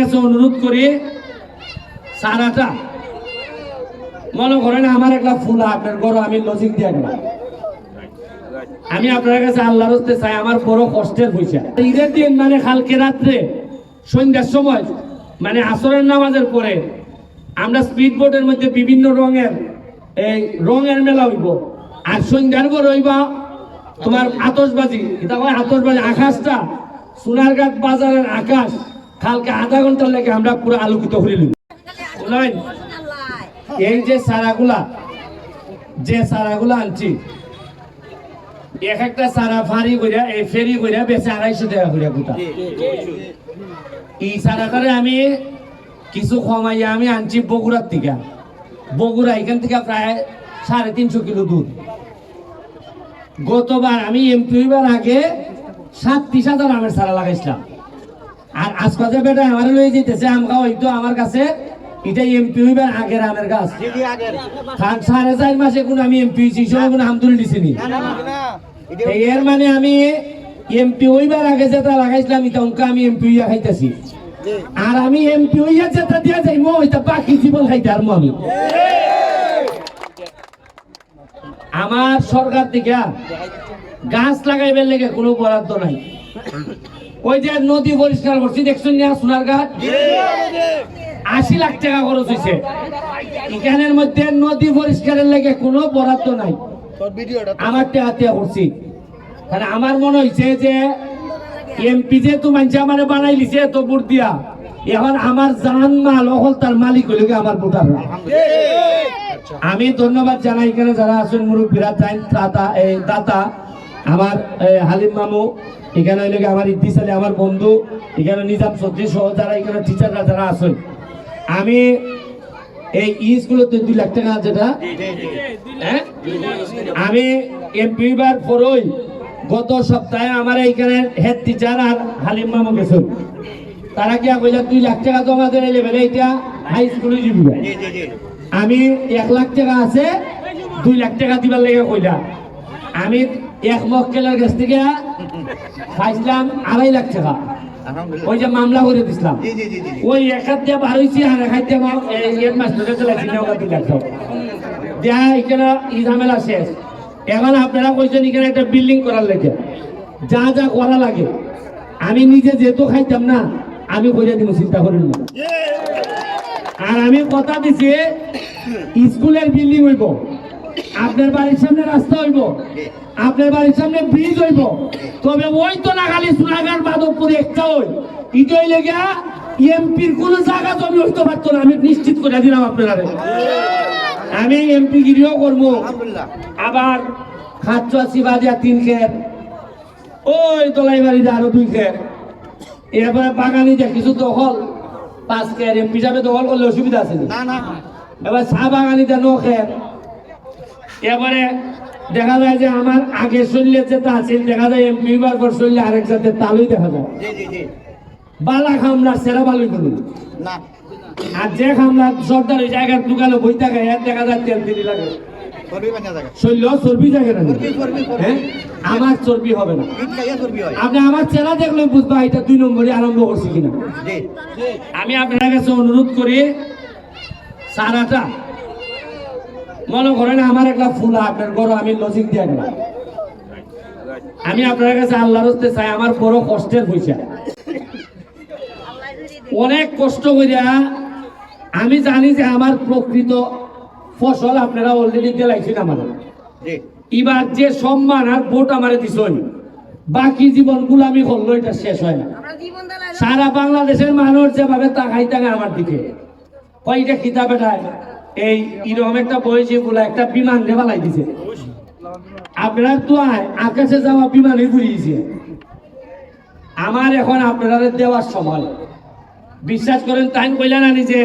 কাছে অনুরোধ করি, সারাটা মনে করেন আমার একটা ফুল আপনার গরু আমি লজিক দিয়ে গেলাম, আমি আপনার কাছে আল্লাহর হস্তে চাই আমার বড় কষ্টের পয়সা ঈদের দিন মানে কালকে রাত্রে সন্ধ্যার সময় মানে আসরের নামাজের পরে আমরা স্পিড বোটের মধ্যে বিভিন্ন রঙের মেলা হইব, আর সন্ধ্যার পর হইবা তোমার আতশবাজি, এটা হয় আতশবাজি। আকাশটা সোনারঘাট বাজারের আকাশ কালকে আধা ঘন্টার লেগে আমরা পুরো আলোকিত করে নিব। এই যে সারাগুলা আনছি, এক একটা সারা ফারি কইরা এই ফেরি কইরা বেচে 250 টাকা কইরা গোটা। এই সারাটারে আমি কিছু কমাইয়া আমি আনছি বগুড়ার থেকে। বগুড়া এখান থেকে প্রায় 350 কিলো দুধ। গতবার আমি এমপি হইবার আগে 37,000 আমের সারা লাগাইছিলাম, আর আজকে যে বেটা আমার লয়ে যেতেছে আমগা হইতো আমার কাছে এটা এমপি হইবার আগের আমের গাছ। 4.5 মাসে কোন আমি এমপি হইছি, সময় কোন আম তুলে দিছিনি। এর মানে আমি এমপি হইবার আগে যেটা লাগাইছিলাম এটা অঙ্ক আমি এমপি হইয়া খাইতেছি, আর আমি এমপি হইয়া যেটা দিয়া যাইমো ওইটা বাকি জীবন খাইতে পারবো আমি। আমার সরকার থেকে গাছ লাগাইবার লেগে কোনো বরাদ্দ নাই। ওই যে নদী পরিষ্কার করছি দেখছেন না সোনারঘাট, 80 লাখ টাকা খরচ হয়েছে। এখানের মধ্যে নদী পরিষ্কারের লেগে কোনো বরাদ্দ নাই, আমার টাকা করছি। তাহলে আমার মনে হয়েছে যে এমপি যেহেতু মানুষ আমার বানাই লিছে এত ভোট দিয়া, এখন আমার জান মাল অকল তার মালিক হইল আমার ভোটাররা। আমি ধন্যবাদ জানাই এখানে যারা আছেন মুরব্বীরা, দাতা আমার হালিম মামু, এখানে হইলে আমার ইদ্দিস আলী আমার বন্ধু, এখানে নিজাম চৌধুরী সহ যারা এখানে টিচাররা যারা আছেন। আমি এই স্কুলে 2 লাখ টাকা যেটা আমি এমপি বার পরই গত সপ্তাহে আমার এইখানে হেড টিচার আর হালিম মামু গেছেন, তারা কি কইলা 2 লাখ টাকা জমা দিয়ে লেভেলে এটা হাই স্কুলে দিব। আমি 1 লাখ টাকা আছে 2 লাখ টাকা দিবার লেগে কইলা, আমি এক মক্কেলের কাছ থেকে পাইছিলাম 2.5 লাখ টাকা, ওই যে মামলা করে দিছিলাম ওই এক হাত দিয়ে বার হয়েছি, আর এক হাত দিয়ে দেয়া এখানে ই ঝামেলা শেষ। এখন আপনারা কইছেন এখানে একটা বিল্ডিং করার লেগে যা যা করা লাগে আমি নিজে যেহেতু খাইতাম না আমি করে দিব, চিন্তা করেন না। আর আমি কথা দিছি স্কুলের বিল্ডিং হইব, আপনার বাড়ির সামনে রাস্তা হইব, আপনার বাড়ির সামনে ব্রিজ হইব, তবে ওই তো না খালি সোনারঘাট মাধবপুর একটা ওই ইটই লেগে এমপির কোন জায়গা জমি হইতে পারতো না, আমি নিশ্চিত করে দিলাম আপনারা। আমি এমপি গিরিও করবো, আবার 87 বাজে 3 খের, ওই দলাই বাড়িতে আরো 2 খের, এরপরে বাগানিতে কিছু দখল 5 খের, এমপি হিসাবে দখল করলে অসুবিধা আছে না। এবার চা বাগানিতে 9 খের। এবারে দেখা যায় যে আমার আগে শরীরে যেটা আছে দেখা যায় এমপি বার পর শরীরে আরেক জাতের তালুই দেখা যায়। বালা খামলা সেরা বালুই করুন না, আর যে খামলা সর্দার ওই জায়গার দোকানে বই থাকে এর দেখা যায় তেল দিলি লাগে, শরীর চর্বি থাকে না। হ্যাঁ, আমার চর্বি হবে না। আপনি আমার চেলা দেখলে বুঝবা এটা 2 নম্বরে আরম্ভ করছি কিনা। আমি আপনার কাছে অনুরোধ করি, সারাটা মনে করেন আমার একটা ফুল আপনার গরু আমি লজিক দিয়ে গেলাম, আমি আপনার কাছে আল্লাহর হস্তে চাই আমার বড় কষ্টের পয়সা, অনেক কষ্ট করিয়া আমি জানি যে আমার প্রকৃত ফসল আপনারা অলরেডি দিলাইছেন আমার। এবার যে সম্মান আর ভোট আমারে দিছেন, বাকি জীবন গুলামি করলো এটা শেষ হয় না। সারা বাংলাদেশের মানুষ যেভাবে তাকাই থাকে আমার দিকে, কয়টা কিতাব এটায় এই এরকম একটা বয়সে বলে একটা বিমান রেবালাই দিছে, আপনার তো আকাশে যাওয়া বিমানে ঘুরিয়েছে। আমার এখন আপনারা দেওয়ার সময়, বিশ্বাস করেন তাই কইলেন না যে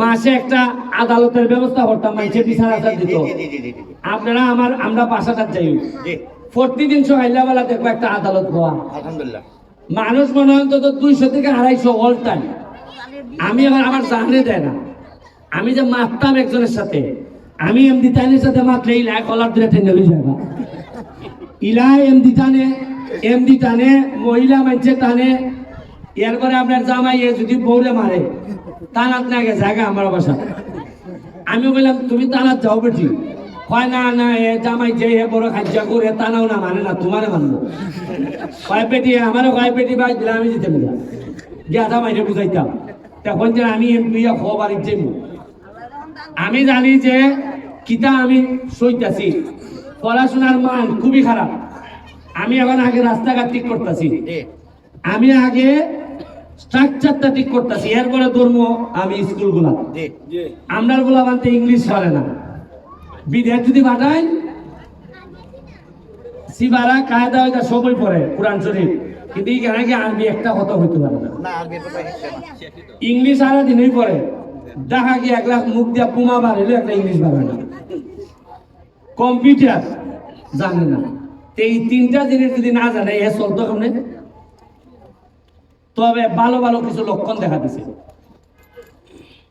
মাসে একটা আদালতের ব্যবস্থা করতাম, মানুষে বিচার আচার দিত। আপনারা আমরা বাসাটা যাই প্রতিদিন সকালবেলা দেখবো একটা আদালত হওয়া, মানুষ মনে হয় অন্তত 200 থেকে 250 অল টাইম। আমি আবার আমার জানলে দেয় না, আমি যে মারতাম একজনের সাথে, আমি এমডি টাইনের সাথে মারলে ইলা কলার ধরে টেনে লই যাবে, ইলা এমডি টানে মহিলা মানছে টানে, এরপরে আপনার জামাই যদি বউরে মারে তানাত না গেছে আগে আমার বাসা। আমি বললাম তুমি তানাত যাও বেটি, হয় না না এ জামাই যে এ বড় খাদ্য করে তানাও না মানে না তোমারে মানবো। কয় পেটি আমারও কয় পেটি বাই দিলে আমি যেতে বললাম গিয়া জামাইরে বুঝাইতাম। তখন যে আমি এমপি হবার ইচ্ছে, আমি জানি যে কিতা আমি সইতাছি, পড়াশোনার মান খুবই খারাপ। আমি এখন আগে রাস্তাঘাট ঠিক করতেছি, আমি আগে স্ট্রাকচারটা ঠিক করতেছি, এরপরে ধর্ম আমি স্কুলগুলা। আমরার গুলা বানতে ইংলিশ পারে না, বিদেশ যদি পাঠাই সিবারা কায়দা ওইটা সবই পড়ে কোরআন শরীফ, কিন্তু এখানে কি আরবি একটা কথা হইতে পারে না, ইংলিশ সারা দিনই পড়ে। দেখা কি এক লাখ মুখ দিয়া পুমা বাড়িল একটা ইংলিশ পারে না, কম্পিউটার জানে না। এই তিনটা জিনিস যদি না জানে এ চলতো কেমনে? তবে ভালো ভালো কিছু লক্ষণ দেখা দিছে।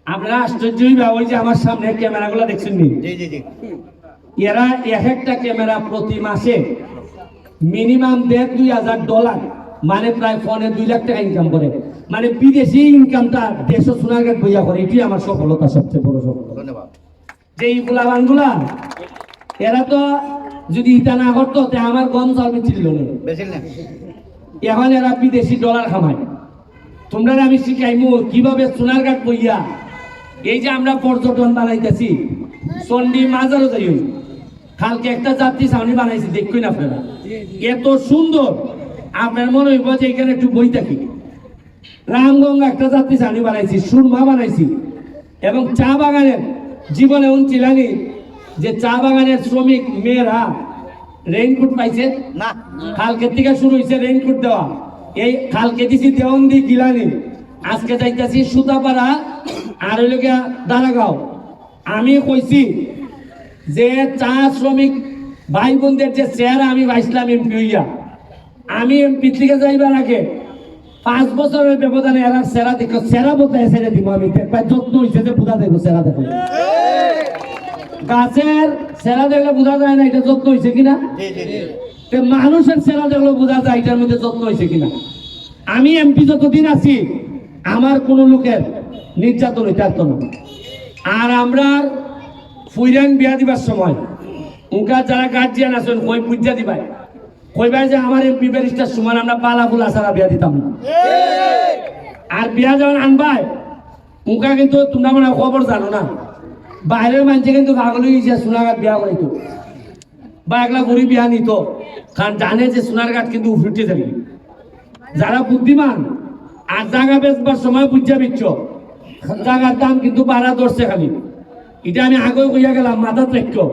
আপনারা আশ্চর্যই ওই যে আমার সামনে ক্যামেরাগুলো দেখছেন নি, এরা এক একটা ক্যামেরা প্রতি মাসে মিনিমাম $1,500 মানে প্রায় ফোনে 2 লাখ টাকা ইনকাম করে। মানে বিদেশি ইনকামটা দেশে সোনারঘাট বইয়া করে, এটি আমার সফলতা, সবচেয়ে বড় সফলতা। ধন্যবাদ। যে এই গুলাবানগুলা এরা তো যদি ইটা না করতো আমার গম চাল ছিল না, এখন এরা বিদেশি ডলার খামায়। তোমরা আমি শিখাইমু কিভাবে সোনারঘাট বইয়া এই যে আমরা পর্যটন বানাইতেছি, চন্ডী মাজারও যাই, কালকে একটা যাত্রী ছাউনি বানাইছি দেখুন না আপনারা, এত সুন্দর। আপনার মনে হইব যে এখানে একটু বই থাকি। রামগঙ্গা একটা যাত্রী ছাউনি বানাইছি, সুরমা বানাইছি, এবং চা বাগানের জীবনে উনছিলানি যে চা বাগানের শ্রমিক মেয়েরা রেইনকোট পাইছে না, কালকে থেকে শুরু হয়েছে রেইনকোট দেওয়া। এই কালকে দিছি দেওয়ন্দি গিলানি, আজকে যাইতেছি সুতাপাড়া আর ওই লোক দাঁড়াগাঁও। আমি কইছি যে চা শ্রমিক ভাই বোনদের যে চেহারা আমি পাইছিলাম এমপি হইয়া, আমি এমপি থেকে যাইবার আগে 5 বছরের ব্যবধানে এরা সেরা দেখো, সেরা বোধহয় সেরে দিব আমি, যত্ন হয়েছে যে বোঝা দেখো, সেরা দেখো। গাছের সেরা দেখলে বোঝা যায় না এটা যত্ন হয়েছে কিনা, মানুষের সেরা দেখলে বোঝা যায় এটার মধ্যে যত্ন হয়েছে কিনা। আমি এমপি যতদিন আছি আমার কোন লোকের নির্যাতন হইতে পারত না। আর আমরা ফুইরান বিয়া দিবার সময় উনকা যারা গার্জিয়ান আছেন কই বুঝা দিবাই, কইবাই যে আমার এমপি ব্যারিস্টার সমান আমরা পালা ফুলা ছাড়া বিয়া দিতাম না। আর বিয়া যখন আনবাই উনকা কিন্তু তোমরা মানে খবর জানো না, বাইরের মানুষে কিন্তু পাগল হয়ে গেছে সোনারঘাট বিয়া করাইতো বা একলা গরিব বিয়া নিত, কারণ জানে যে সোনারঘাট কিন্তু উঠে যাবে। যারা বুদ্ধিমান আর জায়গা বেচবার সময় বুঝা বিচ্ছ, জায়গার দাম কিন্তু বাড়া ধরছে খালি। এটা আমি আগেও কইয়া গেলাম, মাথা রেখো।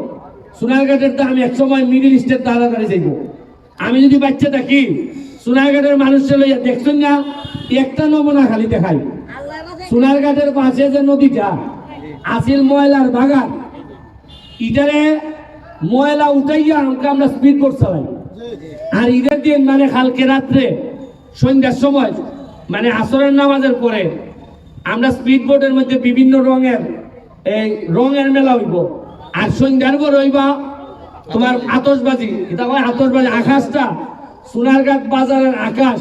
সোনারঘাটের দাম এক সময় মিডিল ইস্টের তাড়াতাড়ি যাইব। আমি যদি বাচ্চা থাকি সোনারঘাটের মানুষের লইয়া দেখছেন না, একটা নমুনা খালি দেখাই। সোনারঘাটের পাশে যে নদীটা আসিল ময়লার বাগান, ইটারে ময়লা উঠাইয়া আমরা স্পিড বোট চালাই। আর ঈদের দিন মানে কালকে রাত্রে সন্ধ্যার সময় মানে আসরের নামাজের পরে আমরা স্পিড বোটের মধ্যে বিভিন্ন রঙের মেলা হইব। আর সন্ধ্যার পর হইবা তোমার আতশবাজি, এটা হয় আতশবাজি। আকাশটা সোনারঘাট বাজারের আকাশ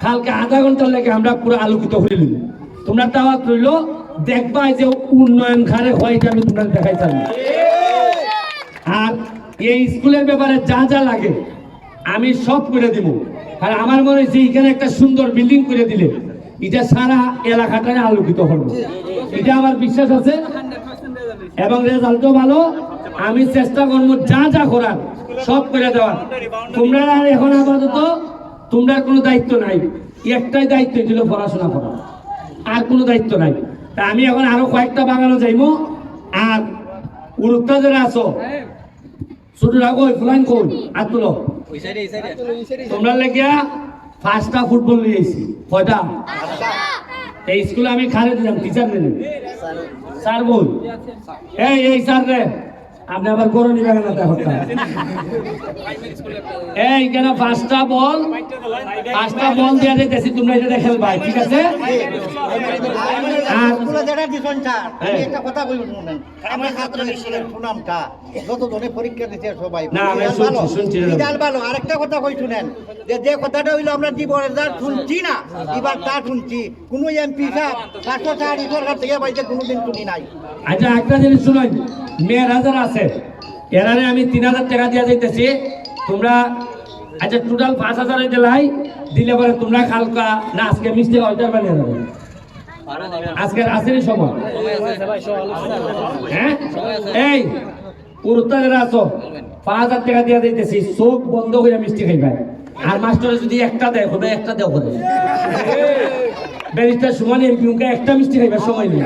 কালকে আধা ঘন্টার লেগে আমরা পুরো আলোকিত হইল। তোমরা দাওয়াত রইল, দেখবা যে উন্নয়ন খারে হয়, এটা আমি তোমরা দেখাই চাই। আর এই স্কুলের ব্যাপারে যা যা লাগে আমি সব করে দিব। আর আমার মনে হচ্ছে এখানে একটা সুন্দর বিল্ডিং করে দিলে এটা সারা এলাকাটাই আলোকিত হবে, এটা আমার বিশ্বাস আছে। এবং রেজাল্টও ভালো, আমি চেষ্টা করবো যা যা করার সব করে দেওয়ার। তোমরা এখন আপাতত তোমরা কোনো দায়িত্ব নাই, একটাই দায়িত্ব ছিল পড়াশোনা করা, আর কোনো দায়িত্ব নাই। তা আমি এখন আরো কয়েকটা বাগানো যাইবো। আর উড়ুত্তা যারা আছো ছোটরা কই ফুলাইন কই আর তুলো, তোমরা লেগিয়া 5টা ফুটবল নিয়ে এসেছি। কয়টা? এই স্কুলে আমি খারে দিলাম, টিচার নেই স্যার বল এই স্যার রে আপনি আবার গরু নিবেন না তা হত্যা এই কেন পাঁচটা বল দিয়ে দিতেছি, তোমরা এটা খেলবাই, ঠিক আছে? আর স্কুলে যেটা দিছেন স্যার, আমি একটা কথা বলি শুনেন। আমার ছাত্র স্কুলের সুনামটা যত জনে পরীক্ষা দিতে সবাই না, আমি শুনছি। রেজাল্ট ভালো। আরেকটা কথা কই শুনেন, যে কথাটা হইলো আমরা জীবনের শুনছি না, এবার তা শুনছি। কোনো এমপি সাহেব 560 সরকার থেকে পাইছে কোনোদিন শুনি নাই। আচ্ছা একটা জিনিস শুনুন, মেয়েরা যারা আছে এরারে আমি 3000 টাকা দিয়ে যাইতেছি, তোমরা আচ্ছা টোটাল 5000 দিলাই, দিলে পরে তোমরা কালকা না আজকে মিষ্টি অর্ডার বানিয়ে দেবে, আজকের আসেনি সময়, হ্যাঁ? এই পুরুত্তা যারা আছো 5000 টাকা দিয়ে দিতেছি, চোখ বন্ধ করে মিষ্টি খাইবে। আর মাস্টারে যদি একটা দেয় হবে, একটা দেও করে ব্যারিস্টার সমান এমপি একটা মিষ্টি খাইবার সময় নেই।